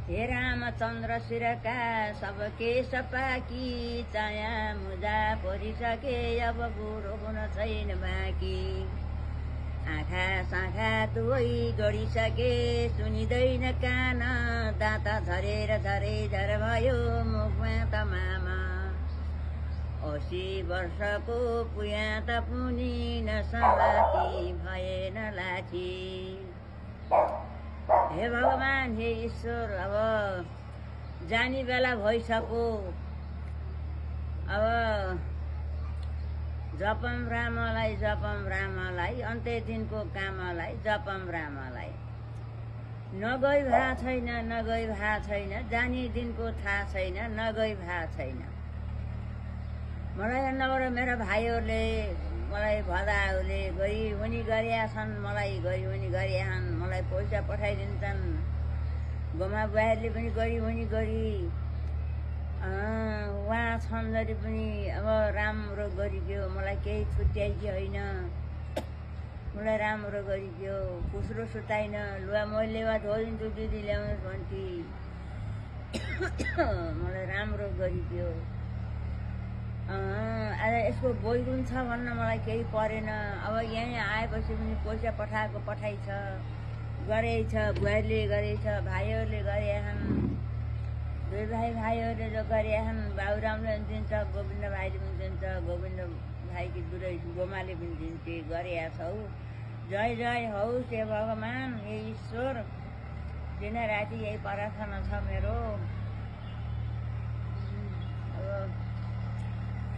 हे रामचन्द्र शिरका सबके सपाकी चाया मुजा परिसके अब बुढो हुन छैन बाँकी आँखा साँखा दुवै गडिसके सुनिँदैन कान दाँत झरेर झर भयो मुखमा तमामा 80 वर्षको पुया त पुनि नसमाती भएन लाठी हे भगवान हे ईश्वर अब जानी बेला भइसक्यो अब जपम रामलाई अन्त्य दिनको कामलाई जपम रामलाई नगई भा छैन जानी दिनको थाहा छैन नगई भा छैन मलाई नगर मेरो भाइहरूले मलाई भदाहरूले गरी हुनी गरिया छन् मलाई गरी हुनी गरिया छन् मलाई पैसा पठाइदिन्छन् गोमा बुहारीले पनि गरी हुनी गरी उहाँ छन् जति पनि अब राम्रो गरिदियो मलाई केही छुट्याइदियो होइन मलाई राम्रो गरिदियो खुस्रो सुताइन लुगा मैले वा धोइदिन्छु दिदी ल्याउनुहोस् भन्थे मलाई राम्रो गरिदियो आज यसको बोइगुण छ भन्न मलाई केही परेन अब यहीँ आएपछि पनि पैसा पठाएको पठाइछ गरेछ बुहारीले गरेछ भाइहरूले गरे छन् दुई भाइहरूले जो गरे छन् बाबुरामले पनि दिन्छ गोविन्द भाइले पनि दिन्छ गोविन्द भाइकी दुरै गोमाले पनि दिन्थे गरेका छौ जय जय होस् हे भगवान हे ईश्वर दिन राति यही प्रार्थना छ मेरो अब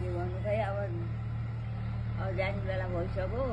के भन्नु खै अब जाने बेला भइसक्यो